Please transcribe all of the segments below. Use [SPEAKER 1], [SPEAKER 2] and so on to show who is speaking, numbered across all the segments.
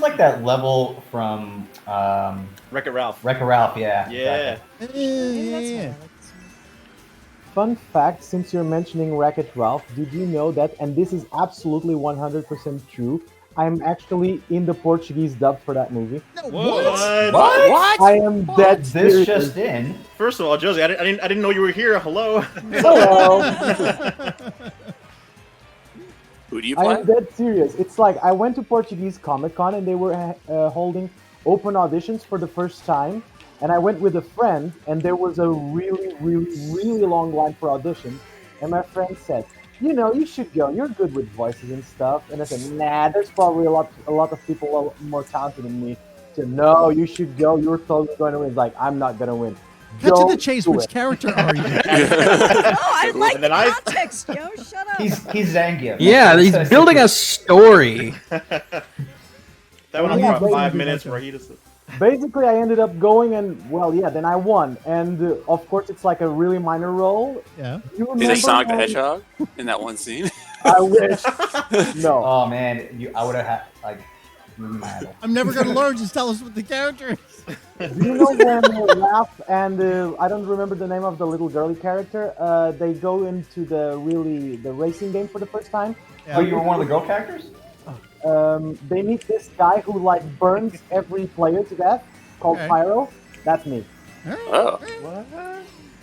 [SPEAKER 1] like that level from
[SPEAKER 2] Wreck-It Ralph.
[SPEAKER 1] Wreck-It Ralph, yeah.
[SPEAKER 2] Yeah.
[SPEAKER 3] Yeah.
[SPEAKER 4] Fun fact, since you're mentioning Wreck-It Ralph, did you know that, and this is absolutely 100% true, I'm actually in the Portuguese dub for that movie.
[SPEAKER 3] No,
[SPEAKER 1] What?
[SPEAKER 4] I am dead
[SPEAKER 1] This
[SPEAKER 4] serious.
[SPEAKER 1] just in.
[SPEAKER 2] First of all, Josie, I didn't know you were here. Hello.
[SPEAKER 4] Hello.
[SPEAKER 5] Who do you
[SPEAKER 4] I
[SPEAKER 5] play?
[SPEAKER 4] am dead serious. It's like I went to Portuguese Comic Con and they were holding open auditions for the first time. And I went with a friend and there was a really, really, really long line for auditions. And my friend said, you know, you should go. You're good with voices and stuff. And I said, nah, there's probably a lot of people more talented than me. He said, no, you should go. You're totally going to win. He's like, I'm not going to win.
[SPEAKER 3] Cut to
[SPEAKER 4] Go
[SPEAKER 3] the chase.
[SPEAKER 4] do
[SPEAKER 3] Which
[SPEAKER 4] it.
[SPEAKER 3] character are you?
[SPEAKER 6] Oh, I like
[SPEAKER 2] And then
[SPEAKER 6] the context, Joe. Shut up.
[SPEAKER 1] He's Zangief.
[SPEAKER 7] Yeah, he's building a story.
[SPEAKER 2] That went on
[SPEAKER 4] Yeah,
[SPEAKER 2] for about 5
[SPEAKER 4] basically.
[SPEAKER 2] minutes where he just...
[SPEAKER 4] Basically, I ended up going and, well, yeah, then I won. And of course, it's like a really minor role.
[SPEAKER 3] Yeah.
[SPEAKER 4] You
[SPEAKER 5] Is it Sonic the
[SPEAKER 4] when-
[SPEAKER 5] Hedgehog in that one scene?
[SPEAKER 4] I wish. No.
[SPEAKER 1] Oh man, I would have had like.
[SPEAKER 3] I'm never gonna learn. Just tell us what the character is.
[SPEAKER 4] Do you know when Raph and I don't remember the name of the little girly character? They go into the racing game for the first time.
[SPEAKER 1] Oh, you were one of the girl characters?
[SPEAKER 4] They meet this guy who like burns every player to death, called
[SPEAKER 3] Okay.
[SPEAKER 4] Pyro. That's me.
[SPEAKER 5] Oh.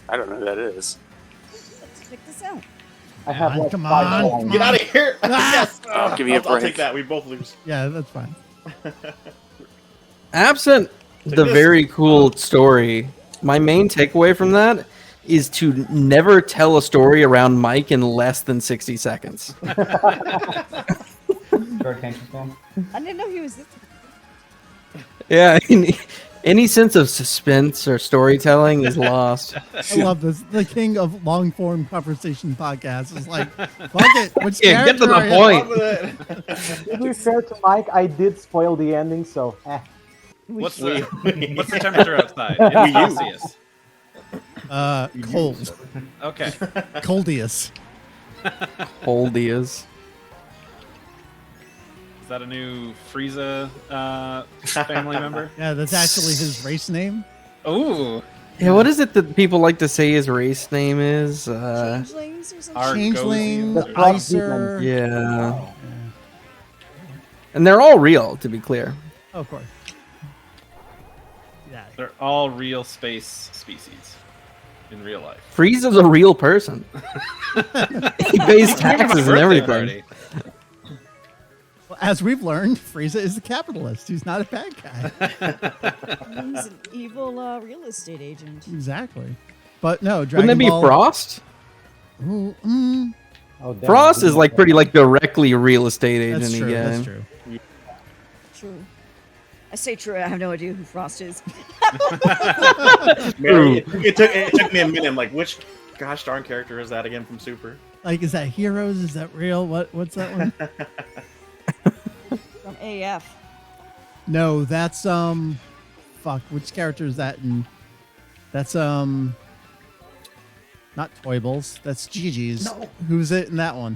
[SPEAKER 5] I don't know who that is.
[SPEAKER 6] Let's check this out.
[SPEAKER 4] I have like
[SPEAKER 3] Come
[SPEAKER 4] 5
[SPEAKER 3] on.
[SPEAKER 4] lines.
[SPEAKER 2] Get out of here! Yes!
[SPEAKER 5] Oh, give me a
[SPEAKER 2] I'll
[SPEAKER 5] break.
[SPEAKER 2] take that. We both lose.
[SPEAKER 3] Yeah, that's fine.
[SPEAKER 7] Absent the
[SPEAKER 2] this.
[SPEAKER 7] very cool story, my main takeaway from that is to never tell a story around Mike in less than 60 seconds.
[SPEAKER 1] Your attention span?
[SPEAKER 6] I didn't know he was this.
[SPEAKER 7] Yeah, any sense of suspense or storytelling is lost.
[SPEAKER 3] I love this. The king of long form conversation podcasts is like, fuck it. Which
[SPEAKER 7] Yeah, get to
[SPEAKER 3] character
[SPEAKER 7] the
[SPEAKER 3] are you?
[SPEAKER 7] point.
[SPEAKER 4] To be fair to Mike, I did spoil the ending, so
[SPEAKER 8] What's the temperature outside? It's Celsius.
[SPEAKER 3] Cold.
[SPEAKER 8] Okay.
[SPEAKER 3] Coldius.
[SPEAKER 7] Holdias.
[SPEAKER 8] Is that a new Frieza family member?
[SPEAKER 3] Yeah, that's actually his race name.
[SPEAKER 8] Ooh.
[SPEAKER 7] Yeah, what is it that people like to say his race name is?
[SPEAKER 6] Changelings or something?
[SPEAKER 3] Changeling,
[SPEAKER 4] The Frost
[SPEAKER 3] Icer.
[SPEAKER 7] Yeah. And they're all real, to be clear.
[SPEAKER 3] Oh, of course. Yeah.
[SPEAKER 8] They're all real space species in real life.
[SPEAKER 7] Frieza's a real person. He pays taxes and everything.
[SPEAKER 8] Party.
[SPEAKER 3] Well, as we've learned, Frieza is a capitalist. He's not a bad guy.
[SPEAKER 6] He's an evil real estate agent.
[SPEAKER 3] Exactly. But no, Dragon
[SPEAKER 7] Wouldn't it be
[SPEAKER 3] Ball...
[SPEAKER 7] Frost?
[SPEAKER 3] Ooh,
[SPEAKER 4] oh, damn,
[SPEAKER 7] Frost
[SPEAKER 4] I
[SPEAKER 7] is like pretty like directly real estate agent.
[SPEAKER 3] that's true. That's true.
[SPEAKER 6] True. I say true. I have no idea who Frost is.
[SPEAKER 2] Man, it took me a minute. I'm like, which gosh darn character is that again from Super?
[SPEAKER 3] Like, is that Heroes? Is that real? What's that one?
[SPEAKER 6] From AF.
[SPEAKER 3] No, that's fuck. Which character is that? And that's not Toybles. That's Gigi's. No. Who's it in that one?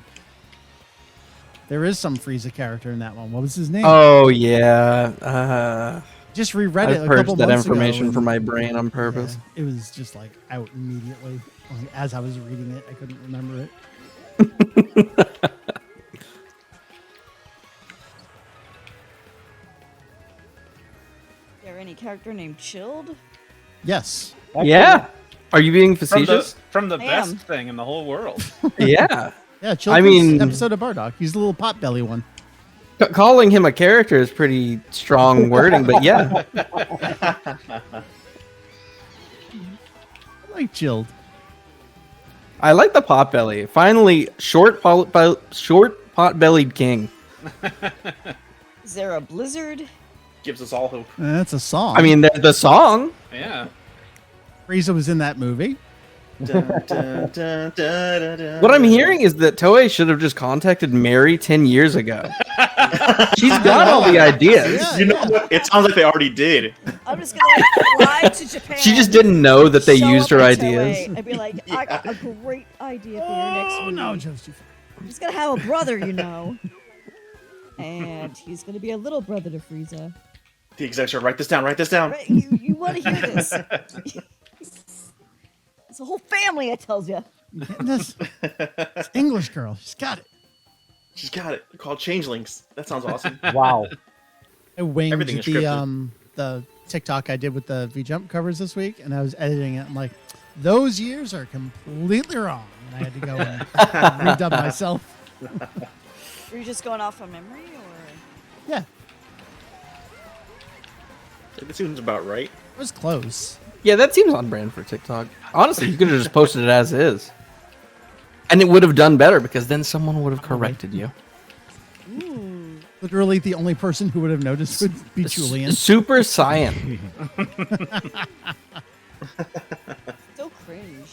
[SPEAKER 3] There is some Frieza character in that one. What was his name?
[SPEAKER 7] Oh yeah.
[SPEAKER 3] Just reread
[SPEAKER 7] I
[SPEAKER 3] it a couple
[SPEAKER 7] purged that
[SPEAKER 3] months ago,
[SPEAKER 7] information
[SPEAKER 3] and-
[SPEAKER 7] from my brain on purpose.
[SPEAKER 3] Yeah, it was just like out immediately. Like, as I was reading it, I couldn't remember it.
[SPEAKER 6] Is there any character named Chilled?
[SPEAKER 3] Yes.
[SPEAKER 7] Yeah. Are you being
[SPEAKER 8] From
[SPEAKER 7] facetious?
[SPEAKER 8] the
[SPEAKER 6] I
[SPEAKER 8] best
[SPEAKER 6] am.
[SPEAKER 8] thing in the whole world.
[SPEAKER 7] Yeah.
[SPEAKER 3] Yeah, Chilled
[SPEAKER 7] I
[SPEAKER 3] was
[SPEAKER 7] mean-
[SPEAKER 3] episode of Bardock. He's the little pot belly one.
[SPEAKER 7] Calling him a character is pretty strong wording, but yeah.
[SPEAKER 3] I like Chilled.
[SPEAKER 7] I like the potbelly. Finally, short pot-bellied king.
[SPEAKER 6] Is there a blizzard?
[SPEAKER 2] Gives us all hope.
[SPEAKER 3] That's a song.
[SPEAKER 7] I mean, the song.
[SPEAKER 8] Yeah.
[SPEAKER 3] Frieza was in that movie.
[SPEAKER 7] What I'm hearing is that Toei should have just contacted Mary 10 years ago. She's got all the ideas.
[SPEAKER 3] Yeah,
[SPEAKER 2] You know what? It sounds like they already did.
[SPEAKER 6] I'm just gonna fly to Japan.
[SPEAKER 7] She just didn't know that they
[SPEAKER 6] show
[SPEAKER 7] used
[SPEAKER 6] up
[SPEAKER 7] her
[SPEAKER 6] at
[SPEAKER 7] ideas.
[SPEAKER 6] Toei. I'd be like, I got a great idea for your next
[SPEAKER 3] Oh
[SPEAKER 6] movie.
[SPEAKER 3] no, Josie.
[SPEAKER 6] I'm just gonna have a brother, you know. and he's gonna be a little brother to Frieza.
[SPEAKER 2] The execs are write this down. Write this down.
[SPEAKER 6] Right, you want to hear this? It's a whole family, I tells you.
[SPEAKER 3] This English girl, she's got it.
[SPEAKER 2] She's got it. They're called changelings. That sounds awesome.
[SPEAKER 4] Wow.
[SPEAKER 3] I winged
[SPEAKER 2] Everything is scripted.
[SPEAKER 3] the TikTok I did with the V Jump covers this week, and I was editing it. I'm like, those years are completely wrong, and I had to go and redub myself.
[SPEAKER 6] Were you just going off from memory, or?
[SPEAKER 3] Yeah,
[SPEAKER 2] That seems about right.
[SPEAKER 3] it was close.
[SPEAKER 7] Yeah, that seems on brand for TikTok. Honestly, you could have just posted it as is. And it would have done better because then someone would have corrected you.
[SPEAKER 6] Ooh.
[SPEAKER 3] Literally, the only person who would have noticed would be Julian.
[SPEAKER 7] Super Saiyan.
[SPEAKER 6] So cringe.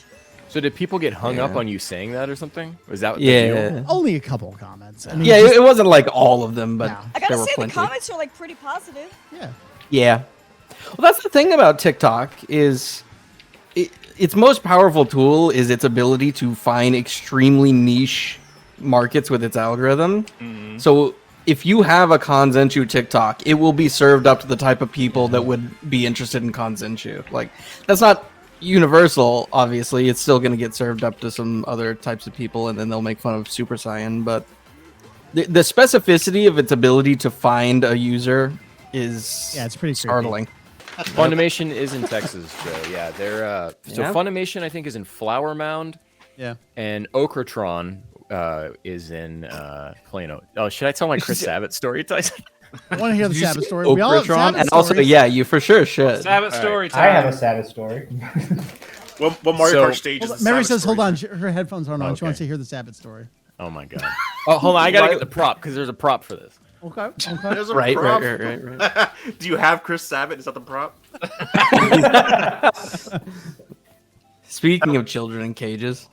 [SPEAKER 9] So did people get hung up on you saying that or something? Was that the
[SPEAKER 7] Yeah.
[SPEAKER 9] deal?
[SPEAKER 3] Only a couple of comments. I mean,
[SPEAKER 7] Yeah,
[SPEAKER 3] just-
[SPEAKER 7] it wasn't like all of them, but
[SPEAKER 3] No.
[SPEAKER 6] I gotta
[SPEAKER 7] there were
[SPEAKER 6] say,
[SPEAKER 7] plenty.
[SPEAKER 6] the comments are like pretty positive.
[SPEAKER 3] yeah.
[SPEAKER 7] Yeah. Well, that's the thing about TikTok is its most powerful tool is its ability to find extremely niche markets with its algorithm. So if you have a Kanzenshuu TikTok, it will be served up to the type of people that would be interested in Kanzenshuu. Like, that's not universal, obviously. It's still going to get served up to some other types of people, and then they'll make fun of Super Saiyan. But the specificity of its ability to find a user is
[SPEAKER 3] Yeah, it's pretty creepy.
[SPEAKER 7] startling.
[SPEAKER 9] Funimation is in Texas, Joe. Yeah, they're so
[SPEAKER 7] Yeah?
[SPEAKER 9] Funimation I think is in Flower Mound,
[SPEAKER 3] Yeah.
[SPEAKER 9] and Okratron is in Plano. Oh, should I tell my Chris Sabat story, Tyson?
[SPEAKER 3] I want to hear the
[SPEAKER 7] Did you
[SPEAKER 3] Sabbath
[SPEAKER 7] say
[SPEAKER 3] story. We all have
[SPEAKER 7] Okratron?
[SPEAKER 3] Sabbath
[SPEAKER 7] And also,
[SPEAKER 3] stories.
[SPEAKER 7] yeah, you for sure should.
[SPEAKER 8] Sabbath
[SPEAKER 9] All
[SPEAKER 8] story
[SPEAKER 1] I have
[SPEAKER 8] time.
[SPEAKER 1] a Sabbath story.
[SPEAKER 2] What Mario
[SPEAKER 9] So-
[SPEAKER 2] Kart stage
[SPEAKER 3] Hold
[SPEAKER 2] is
[SPEAKER 3] on,
[SPEAKER 2] the
[SPEAKER 3] Mary
[SPEAKER 2] Sabbath
[SPEAKER 3] says, hold
[SPEAKER 2] story?
[SPEAKER 3] on, her headphones aren't on. She
[SPEAKER 9] Okay.
[SPEAKER 3] wants to hear the Sabbath story.
[SPEAKER 9] Oh my god. Oh, hold on, I gotta get the prop because there's a prop for this.
[SPEAKER 3] Okay. Okay.
[SPEAKER 2] There's a
[SPEAKER 7] Right,
[SPEAKER 2] prop.
[SPEAKER 7] right.
[SPEAKER 2] Do you have Chris Sabat? Is that the prop?
[SPEAKER 7] Speaking of children in cages,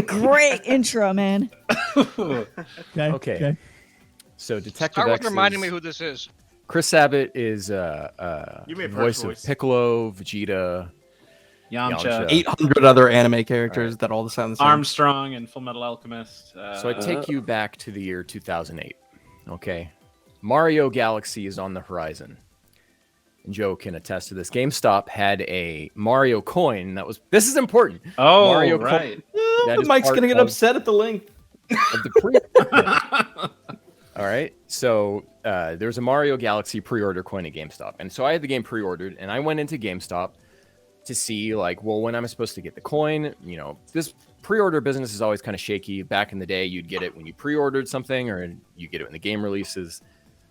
[SPEAKER 6] Great intro, man.
[SPEAKER 3] Okay.
[SPEAKER 9] Okay. So Detective
[SPEAKER 10] Start with
[SPEAKER 9] X
[SPEAKER 10] reminding
[SPEAKER 9] is-
[SPEAKER 10] me who this is.
[SPEAKER 9] Chris Sabat is
[SPEAKER 2] You made
[SPEAKER 9] voice
[SPEAKER 2] first
[SPEAKER 9] of
[SPEAKER 2] voice.
[SPEAKER 9] Piccolo, Vegeta,
[SPEAKER 8] Yamcha,
[SPEAKER 7] 800 other anime characters that all sound the same.
[SPEAKER 8] Armstrong, and Full Metal Alchemist.
[SPEAKER 9] So I take you back to the year 2008. Okay. Mario Galaxy is on the horizon. And Joe can attest to this. GameStop had a Mario coin that was. This is important.
[SPEAKER 8] Oh,
[SPEAKER 9] Mario
[SPEAKER 8] right.
[SPEAKER 9] That
[SPEAKER 7] the
[SPEAKER 9] is
[SPEAKER 7] Mike's
[SPEAKER 9] part
[SPEAKER 7] gonna get
[SPEAKER 9] of-
[SPEAKER 7] upset at the link.
[SPEAKER 9] of the pre- All right. So there's a Mario Galaxy pre-order coin at GameStop. And so I had the game pre-ordered, and I went into GameStop to see, like, well, when I'm supposed to get the coin. You know, this pre-order business is always kind of shaky. Back in the day, you'd get it when you pre-ordered something, or you get it when the game releases.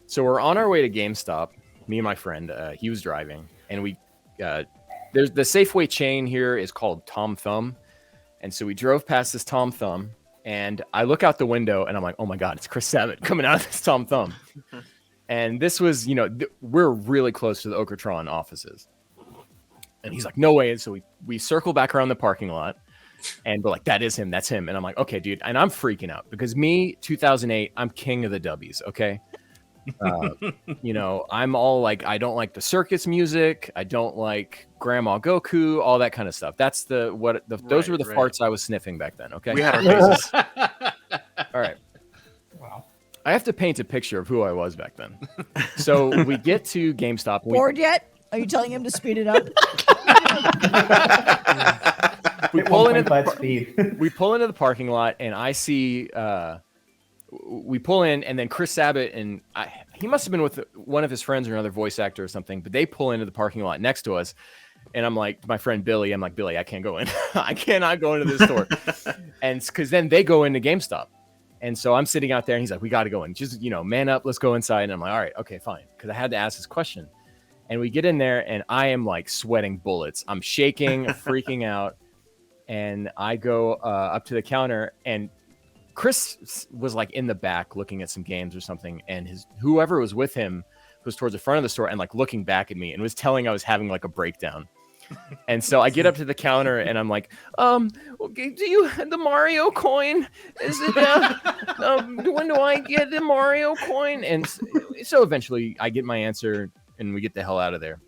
[SPEAKER 9] So we're on our way to GameStop. Me and my friend, he was driving, and we there's the Safeway chain here is called Tom Thumb, and so we drove past this Tom Thumb, and I look out the window, and I'm like, oh my god, it's Chris Sabat coming out of this Tom Thumb. And this was, you know, we're really close to the Okratron offices, and he's like, no way. And so we circle back around the parking lot, and we're like, that is him, that's him. And I'm like, okay, dude, and I'm freaking out because me, 2008, I'm king of the W's, okay. You know, I'm all like, I don't like the circus music, I don't like Grandma Goku, all that kind of stuff. That's those were the farts I was sniffing back then. Okay,
[SPEAKER 2] We had our faces.
[SPEAKER 9] all right. Wow, I have to paint a picture of who I was back then. So we get to GameStop.
[SPEAKER 6] Bored yet? Are you telling him to speed it up?
[SPEAKER 9] We pull into
[SPEAKER 1] 1.5 speed.
[SPEAKER 9] we pull into the parking lot, and I see we pull in, and then Chris Sabat and he must have been with one of his friends or another voice actor or something, but they pull into the parking lot next to us, and I'm like, my friend Billy, I'm like, Billy, I can't go in. I cannot go into this store. And because then they go into GameStop, and so I'm sitting out there, and he's like, we got to go in, just, you know, man up, let's go inside. And I'm like, all right, okay, fine, because I had to ask this question. And we get in there, and I am like sweating bullets, I'm shaking, freaking out. And I go up to the counter, and Chris was like in the back looking at some games or something, and whoever was with him was towards the front of the store and like looking back at me and was telling I was having like a breakdown. And so I get up to the counter, and I'm like, okay, do you have the Mario coin? Is it when do I get the Mario coin? And so eventually I get my answer, and we get the hell out of there.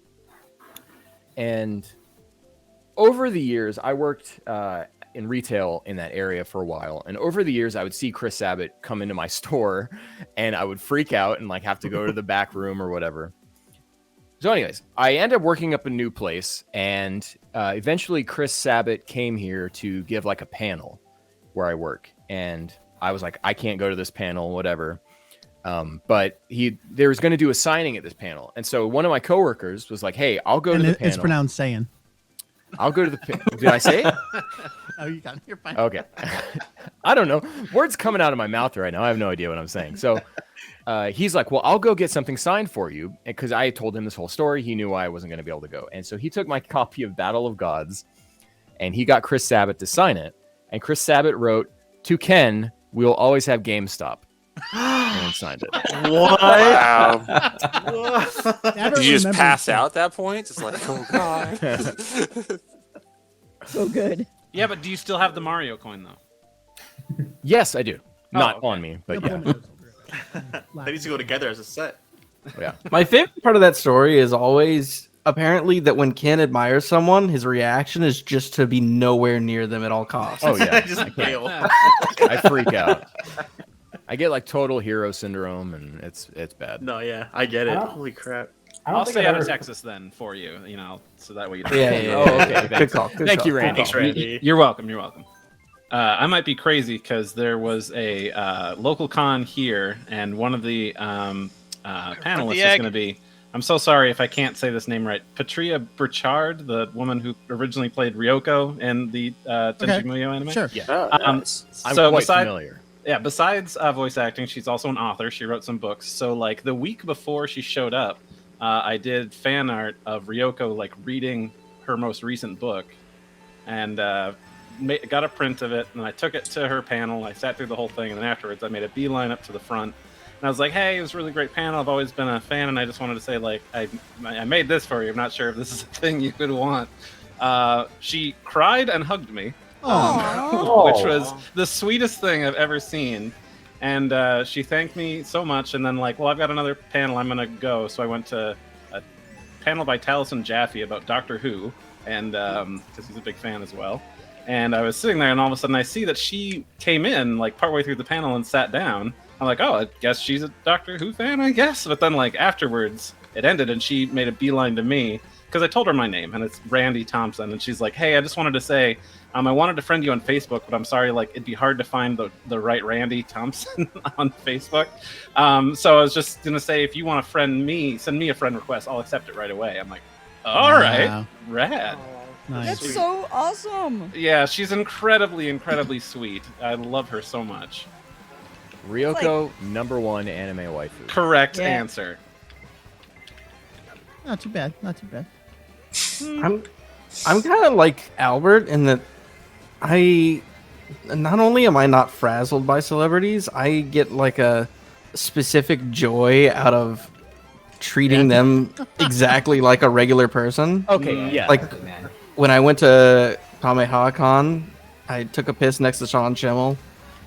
[SPEAKER 9] And over the years, I worked in retail in that area for a while, and over the years, I would see Chris Sabat come into my store, and I would freak out and like have to go to the back room or whatever. So, anyways, I ended up working up a new place, and eventually Chris Sabat came here to give like a panel where I work, and I was like, I can't go to this panel, whatever. But there was going to do a signing at this panel, and so one of my coworkers was like, "Hey, I'll go to the panel."
[SPEAKER 3] It's pronounced saying.
[SPEAKER 9] I'll go to the. Did I say it?
[SPEAKER 3] Oh, you got it. You're fine.
[SPEAKER 9] Okay. I don't know. Words coming out of my mouth right now. I have no idea what I'm saying. So he's like, well, I'll go get something signed for you. Because I told him this whole story. He knew I wasn't going to be able to go. And so he took my copy of Battle of Gods and he got Chris Sabat to sign it. And Chris Sabat wrote, to Ken, we will always have GameStop. And he signed it.
[SPEAKER 5] What? Wow.
[SPEAKER 3] Dad
[SPEAKER 5] Did you just
[SPEAKER 3] remembers
[SPEAKER 5] pass
[SPEAKER 3] that.
[SPEAKER 5] out at that point? It's like, oh god.
[SPEAKER 6] So good.
[SPEAKER 8] Yeah, but do you still have the Mario coin though?
[SPEAKER 9] Yes, I do. Not
[SPEAKER 8] okay.
[SPEAKER 9] on me, but
[SPEAKER 3] No
[SPEAKER 9] yeah.
[SPEAKER 3] point in those.
[SPEAKER 2] They need to go together as a set.
[SPEAKER 9] Yeah.
[SPEAKER 7] My favorite part of that story is always apparently that when Ken admires someone, his reaction is just to be nowhere near them at all costs.
[SPEAKER 9] Oh yeah.
[SPEAKER 2] Just fail.
[SPEAKER 9] I freak out. I get like total hero syndrome, and it's bad.
[SPEAKER 2] No, yeah, I get it.
[SPEAKER 1] I don't-
[SPEAKER 2] Holy crap.
[SPEAKER 1] I don't
[SPEAKER 8] I'll
[SPEAKER 1] think
[SPEAKER 8] stay
[SPEAKER 1] I've
[SPEAKER 8] out of
[SPEAKER 1] ever-
[SPEAKER 8] Texas then for you, so that way you
[SPEAKER 7] Yeah,
[SPEAKER 8] don't.
[SPEAKER 7] yeah, yeah.
[SPEAKER 9] Oh, okay.
[SPEAKER 7] Good
[SPEAKER 9] Thanks.
[SPEAKER 7] call. Good
[SPEAKER 9] Thank
[SPEAKER 7] call.
[SPEAKER 9] you, Randy.
[SPEAKER 2] Thanks, Randy.
[SPEAKER 8] You're welcome. You're welcome. I might be crazy because there was a local con here, and one of the panelists is going to be. I'm so sorry if I can't say this name right. Patria Burchard, the woman who originally played Ryoko in the Tenchi Muyo anime.
[SPEAKER 3] Sure.
[SPEAKER 9] Yeah.
[SPEAKER 5] Oh, nice.
[SPEAKER 9] I'm
[SPEAKER 8] so
[SPEAKER 9] quite
[SPEAKER 8] beside-
[SPEAKER 9] familiar.
[SPEAKER 8] Yeah, besides voice acting, she's also an author. She wrote some books. So, like, the week before she showed up, I did fan art of Ryoko, like, reading her most recent book. And got a print of it, and I took it to her panel. I sat through the whole thing, and then afterwards I made a beeline up to the front. And I was like, hey, it was a really great panel. I've always been a fan, and I just wanted to say, like, I made this for you. I'm not sure if this is a thing you would want. She cried and hugged me. Which was the sweetest thing I've ever seen. And she thanked me so much, and then like, well, I've got another panel, I'm gonna go. So I went to a panel by Taliesin Jaffe about Doctor Who, and because he's a big fan as well. And I was sitting there, and all of a sudden I see that she came in like partway through the panel and sat down. I'm like, oh, I guess she's a Doctor Who fan, I guess. But then like afterwards, it ended, and she made a beeline to me because I told her my name, and it's Randy Thompson, and she's like, hey, I just wanted to say, I wanted to friend you on Facebook, but I'm sorry, like it'd be hard to find the right Randy Thompson on Facebook. So I was just gonna say, if you want to friend me, send me a friend request. I'll accept it right away. I'm like, all right, rad.
[SPEAKER 3] Nice.
[SPEAKER 6] That's so awesome.
[SPEAKER 8] Yeah, she's incredibly sweet. I love her so much.
[SPEAKER 9] Ryoko, #1 anime waifu.
[SPEAKER 8] Correct
[SPEAKER 6] Yeah.
[SPEAKER 8] answer.
[SPEAKER 3] Not too bad. Not too bad.
[SPEAKER 7] I'm kind of like Albert in that I not only am I not frazzled by celebrities, I get like a specific joy out of treating them exactly like a regular person.
[SPEAKER 9] Okay, yeah.
[SPEAKER 7] Like when I went to Kamehameha Con, I took a piss next to Sean Schimmel,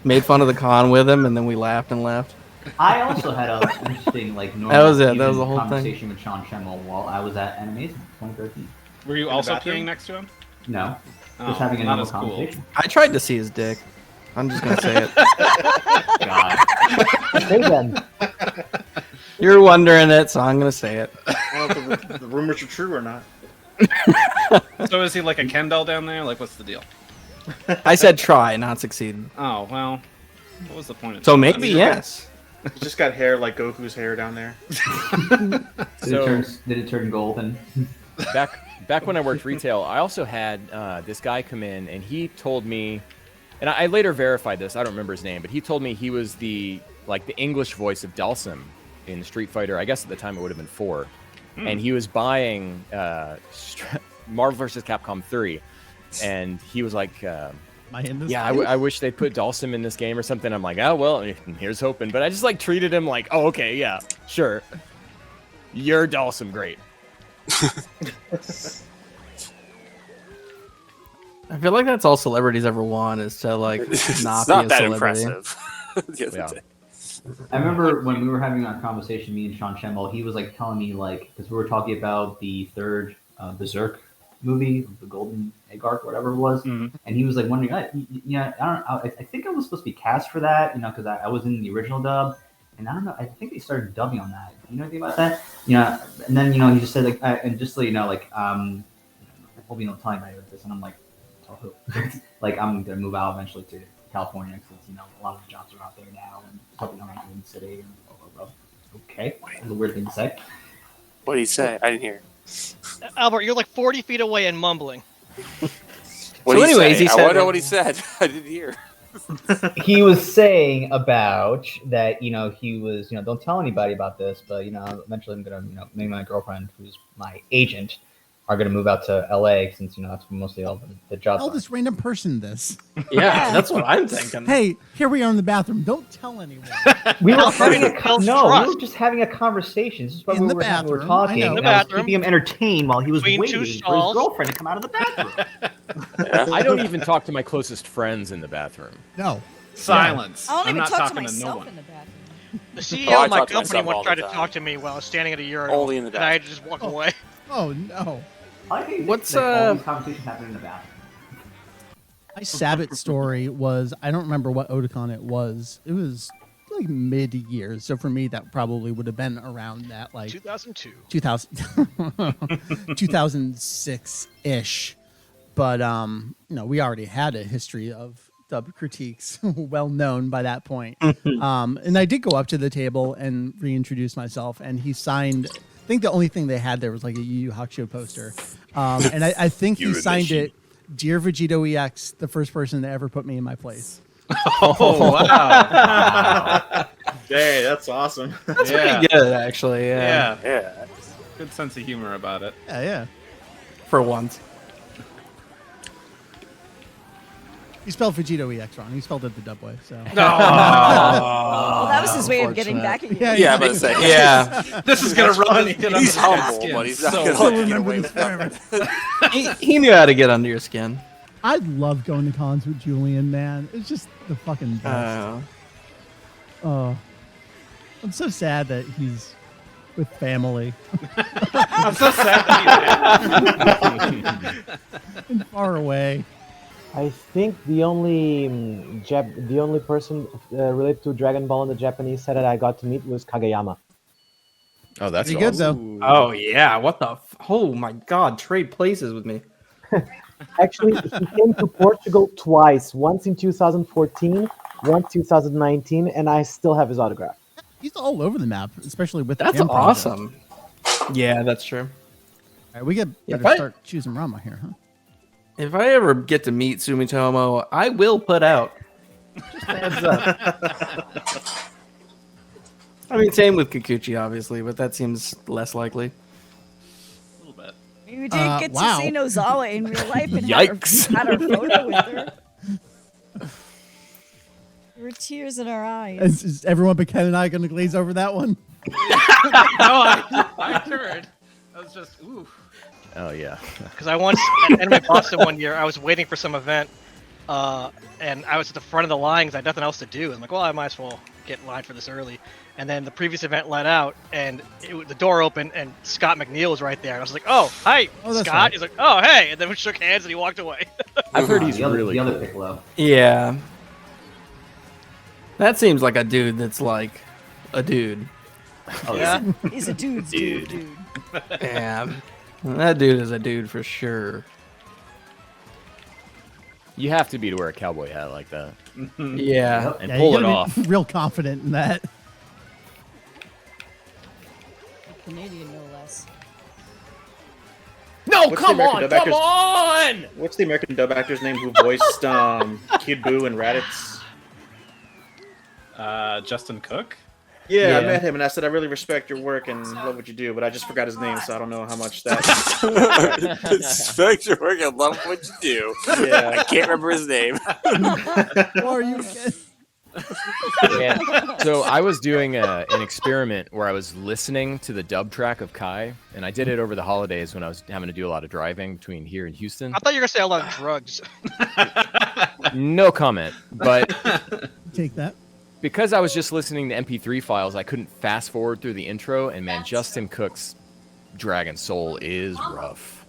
[SPEAKER 7] made fun of the con with him, and then we laughed and left.
[SPEAKER 10] I also had an interesting, like,
[SPEAKER 7] That was it. That was
[SPEAKER 10] even
[SPEAKER 7] the whole thing.
[SPEAKER 10] conversation with Sean Schimmel while I was at Animation 2013.
[SPEAKER 8] Were you
[SPEAKER 2] the
[SPEAKER 8] also
[SPEAKER 2] bathroom?
[SPEAKER 8] peeing next to him?
[SPEAKER 10] No,
[SPEAKER 8] Oh,
[SPEAKER 10] just having a
[SPEAKER 8] not
[SPEAKER 10] normal
[SPEAKER 8] as cool.
[SPEAKER 10] conversation.
[SPEAKER 7] I tried to see his dick. I'm just gonna say it.
[SPEAKER 10] God.
[SPEAKER 4] Okay then.
[SPEAKER 7] You're wondering it, so I'm gonna say it.
[SPEAKER 2] I don't know if the rumors are true or not.
[SPEAKER 8] So is he like a Ken doll down there? Like, what's the deal?
[SPEAKER 7] I said try, not succeed.
[SPEAKER 8] Oh well, what was the point of
[SPEAKER 7] So
[SPEAKER 8] that?
[SPEAKER 7] maybe yes.
[SPEAKER 2] He's just got hair like Goku's hair down there.
[SPEAKER 10] Did it turn golden?
[SPEAKER 9] Back when I worked retail, I also had this guy come in, and he told me, and I later verified this. I don't remember his name, but he told me he was the English voice of Dalsim in Street Fighter. I guess at the time it would have been 4, and he was buying Marvel vs. Capcom 3, and he was like,
[SPEAKER 3] My hand is
[SPEAKER 9] "Yeah, I wish they put Dalsim in this game or something." I'm like, "Oh well, here's hoping." But I just like treated him like, "Oh okay, yeah, sure, you're Dalsim, great."
[SPEAKER 7] I feel like that's all celebrities ever want is to like not
[SPEAKER 5] It's
[SPEAKER 7] be
[SPEAKER 5] not
[SPEAKER 7] a
[SPEAKER 5] that
[SPEAKER 7] celebrity.
[SPEAKER 5] impressive. The other
[SPEAKER 9] Yeah.
[SPEAKER 5] day.
[SPEAKER 10] I remember when we were having our conversation, me and Sean Schimmel, he was like telling me, like, because we were talking about the third Berserk movie, the Golden Egg Arc, whatever it was, and he was like wondering, yeah, I think I was supposed to be cast for that, because I was in the original dub, and I don't know, I think they started dubbing on that. You know anything about that? And then he just said like, and just so you know, like, I hope you don't tell anybody about this, and I'm like, tell who? Like, I'm gonna move out eventually to California because a lot of the jobs are out there now, and helping around in the city. And blah, blah, blah. Okay, that's a weird thing to say.
[SPEAKER 5] What did he say? I didn't hear.
[SPEAKER 11] Albert, you're like 40 feet away and mumbling.
[SPEAKER 5] What
[SPEAKER 7] So
[SPEAKER 5] did
[SPEAKER 7] anyways, he
[SPEAKER 5] I
[SPEAKER 7] said-
[SPEAKER 5] want to know what he said. I didn't hear.
[SPEAKER 1] He was saying about that, he was, don't tell anybody about this, but eventually I'm gonna, me and my girlfriend, who's my agent, are gonna move out to LA since that's mostly all the jobs.
[SPEAKER 3] Tell this random person this.
[SPEAKER 7] Yeah, that's what I'm thinking.
[SPEAKER 3] Hey, here we are in the bathroom. Don't tell anyone.
[SPEAKER 1] We were
[SPEAKER 11] Alfred
[SPEAKER 1] having
[SPEAKER 11] builds
[SPEAKER 1] we
[SPEAKER 11] trust.
[SPEAKER 1] were just having a conversation. This is what
[SPEAKER 3] In
[SPEAKER 1] we
[SPEAKER 3] the
[SPEAKER 1] were having. We were
[SPEAKER 3] bathroom,
[SPEAKER 1] talking.
[SPEAKER 3] I know.
[SPEAKER 1] And
[SPEAKER 11] In the
[SPEAKER 1] I was
[SPEAKER 11] bathroom.
[SPEAKER 1] keeping him entertained while he was
[SPEAKER 11] Between
[SPEAKER 1] waiting
[SPEAKER 11] two
[SPEAKER 1] for his
[SPEAKER 11] stalls.
[SPEAKER 1] girlfriend to come out of the bathroom.
[SPEAKER 9] I don't even talk to my closest friends in the bathroom.
[SPEAKER 3] No.
[SPEAKER 8] Silence.
[SPEAKER 6] I don't
[SPEAKER 8] I'm
[SPEAKER 6] even
[SPEAKER 8] not
[SPEAKER 6] talk to
[SPEAKER 8] talking to no
[SPEAKER 6] myself
[SPEAKER 8] one.
[SPEAKER 6] in the bathroom.
[SPEAKER 11] The CEO
[SPEAKER 5] Oh, I
[SPEAKER 11] of my
[SPEAKER 5] talk to
[SPEAKER 11] company
[SPEAKER 5] myself all
[SPEAKER 11] once tried
[SPEAKER 5] the
[SPEAKER 11] to
[SPEAKER 5] time.
[SPEAKER 11] talk to me while I was standing at a urinal.
[SPEAKER 5] Only in the
[SPEAKER 11] and I had to just walk away.
[SPEAKER 3] Oh no.
[SPEAKER 10] I think
[SPEAKER 7] What's,
[SPEAKER 10] like, all these conversations happen in the bathroom.
[SPEAKER 3] My Sabbath story was, I don't remember what Otakon it was. It was like mid-year. So for me, that probably would have been around that, like
[SPEAKER 11] 2002.
[SPEAKER 3] 2000, 2006-ish. But, we already had a history of dub critiques, well known by that point. And I did go up to the table and reintroduce myself, and he signed, I think the only thing they had there was like a Yu Yu Hakusho poster. And I think he signed it, Dear Vegito EX, the first person to ever put me in my place.
[SPEAKER 8] Oh, wow. Hey, that's awesome.
[SPEAKER 7] That's pretty good, actually. Yeah.
[SPEAKER 5] Yeah.
[SPEAKER 8] Good sense of humor about it.
[SPEAKER 3] Yeah.
[SPEAKER 7] For once.
[SPEAKER 3] He spelled Vegito EX wrong. He spelled it the dub way. So.
[SPEAKER 6] Well, that was his way of getting back at you.
[SPEAKER 5] Yeah, I'm about to say.
[SPEAKER 7] Yeah.
[SPEAKER 8] This is gonna run.
[SPEAKER 5] He's humble, but he's not
[SPEAKER 8] So
[SPEAKER 5] gonna
[SPEAKER 3] I'll
[SPEAKER 5] let you get
[SPEAKER 3] remember
[SPEAKER 5] away
[SPEAKER 3] this
[SPEAKER 5] with that.
[SPEAKER 3] forever.
[SPEAKER 7] He knew how to get under your skin.
[SPEAKER 3] I love going to cons with Julian, man. It's just the fucking best. Oh, I'm so sad that he's with family
[SPEAKER 8] I'm so sad that
[SPEAKER 3] and far away.
[SPEAKER 4] I think the only person related to Dragon Ball in the Japanese side that I got to meet was Kageyama.
[SPEAKER 9] Oh, that's
[SPEAKER 3] Pretty good
[SPEAKER 9] awesome.
[SPEAKER 3] though.
[SPEAKER 7] Oh, yeah. What the? Oh, my God. Trade places with me.
[SPEAKER 4] Actually, he came to Portugal twice. Once in 2014, once 2019, and I still have his autograph.
[SPEAKER 3] He's all over the map, especially with the
[SPEAKER 7] That's
[SPEAKER 3] Cam project.
[SPEAKER 7] awesome. Yeah, that's true.
[SPEAKER 3] All right, we get
[SPEAKER 7] If
[SPEAKER 3] better
[SPEAKER 7] I-
[SPEAKER 3] start choosing Rama here, huh?
[SPEAKER 7] If I ever get to meet Sumitomo, I will put out. Just a heads up. I mean, same with Kikuchi, obviously, but that seems less likely.
[SPEAKER 8] A little bit.
[SPEAKER 6] We did get
[SPEAKER 3] wow.
[SPEAKER 6] to see Nozawa in real life and
[SPEAKER 7] Yikes.
[SPEAKER 6] had our photo with her. There were tears in our eyes.
[SPEAKER 3] Is everyone but Ken and I going to glaze over that one?
[SPEAKER 8] No, I heard. I was just, ooh.
[SPEAKER 9] Oh yeah.
[SPEAKER 11] Because I once at Anime Boston one year, I was waiting for some event, and I was at the front of the line because I had nothing else to do. I'm like, well, I might as well get in line for this early. And then the previous event let out, and the door opened, and Scott McNeil was right there. And I was like, oh, hi,
[SPEAKER 3] Oh, that's
[SPEAKER 11] Scott.
[SPEAKER 3] right.
[SPEAKER 11] He's like, oh, hey. And then we shook hands, and he walked away.
[SPEAKER 9] I've heard he's
[SPEAKER 10] the other,
[SPEAKER 9] really
[SPEAKER 10] the other
[SPEAKER 9] cool.
[SPEAKER 10] Piccolo.
[SPEAKER 7] Yeah. That seems like a dude that's like a dude.
[SPEAKER 10] Oh
[SPEAKER 11] Yeah.
[SPEAKER 6] He's a dude's dude.
[SPEAKER 7] Yeah. That dude is a dude for sure.
[SPEAKER 9] You have to be to wear a cowboy hat like that
[SPEAKER 7] Yeah.
[SPEAKER 9] and
[SPEAKER 3] Yeah,
[SPEAKER 9] pull
[SPEAKER 3] you
[SPEAKER 9] it
[SPEAKER 3] gotta
[SPEAKER 9] off.
[SPEAKER 3] be real confident in that.
[SPEAKER 6] Canadian, no less.
[SPEAKER 9] No,
[SPEAKER 2] What's
[SPEAKER 9] come
[SPEAKER 2] the American
[SPEAKER 9] on,
[SPEAKER 2] dub
[SPEAKER 9] come
[SPEAKER 2] actor's-
[SPEAKER 9] on!
[SPEAKER 2] What's the American dub actor's name who voiced Kid Buu and Raditz?
[SPEAKER 8] Justin Cook?
[SPEAKER 2] Yeah, I
[SPEAKER 7] Yeah.
[SPEAKER 2] met him and I said I really respect your work and love what you do, but I just forgot his name, so I don't know how much that.
[SPEAKER 5] Respect your work and love what you do.
[SPEAKER 2] Yeah.
[SPEAKER 5] I can't remember his name.
[SPEAKER 3] Or you can.
[SPEAKER 9] Yeah. So I was doing an experiment where I was listening to the dub track of Kai, and I did it over the holidays when I was having to do a lot of driving between here and Houston.
[SPEAKER 11] I thought you were going to say a lot of drugs.
[SPEAKER 9] No comment, but
[SPEAKER 3] Take that.
[SPEAKER 9] because I was just listening to MP3 files, I couldn't fast forward through the intro, and man, Justin Cook's Dragon Soul is rough.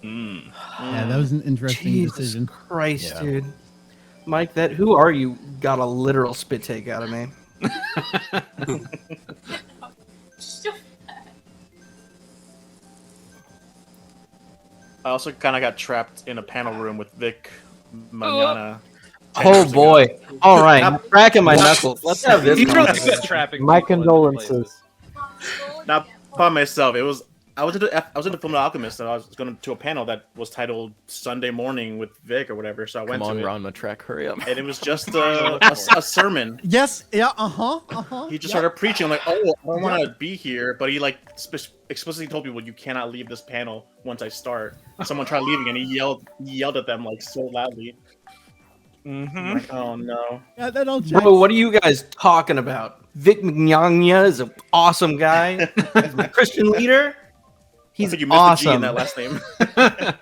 [SPEAKER 3] Yeah, that was an interesting
[SPEAKER 7] Jesus
[SPEAKER 3] decision.
[SPEAKER 7] Christ,
[SPEAKER 9] Yeah.
[SPEAKER 7] dude. Mike, who are you? Got a literal spit take out of me.
[SPEAKER 2] I also kind of got trapped in a panel room with Vic Manana. 10
[SPEAKER 7] Oh
[SPEAKER 2] years ago.
[SPEAKER 7] boy! All right, I'm cracking my knuckles. Let's have this.
[SPEAKER 8] He's really
[SPEAKER 7] conversation.
[SPEAKER 8] good at trapping
[SPEAKER 4] My
[SPEAKER 8] people into
[SPEAKER 4] condolences.
[SPEAKER 2] Not by myself. It was I was into Fullmetal Alchemist, and I was going to a panel that was titled Sunday Morning with Vic or whatever. So I went
[SPEAKER 9] Come on,
[SPEAKER 2] to it,
[SPEAKER 9] Ranma Trek, hurry up.
[SPEAKER 2] and it was just a sermon.
[SPEAKER 3] Yes. Yeah.
[SPEAKER 2] He just started preaching. I'm like, oh, I don't want to be here, but he like explicitly told people you cannot leave this panel once I start. Someone tried leaving, and he yelled at them like so loudly. I'm like, oh no.
[SPEAKER 3] Yeah, that all checks.
[SPEAKER 7] Bro, what are you guys talking about? Vic Mignogna is an awesome guy. He's a Christian leader. He's
[SPEAKER 2] you missed the G in
[SPEAKER 7] awesome.
[SPEAKER 2] that last name.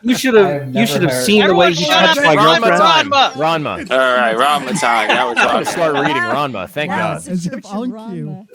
[SPEAKER 7] You should have seen the way he touched my
[SPEAKER 9] Ranma
[SPEAKER 7] girlfriend.
[SPEAKER 9] time. Ranma.
[SPEAKER 5] All right, Ranma time. That was
[SPEAKER 9] I'm gonna
[SPEAKER 5] awesome.
[SPEAKER 9] start reading Ranma. Thank God.
[SPEAKER 3] As if on cue.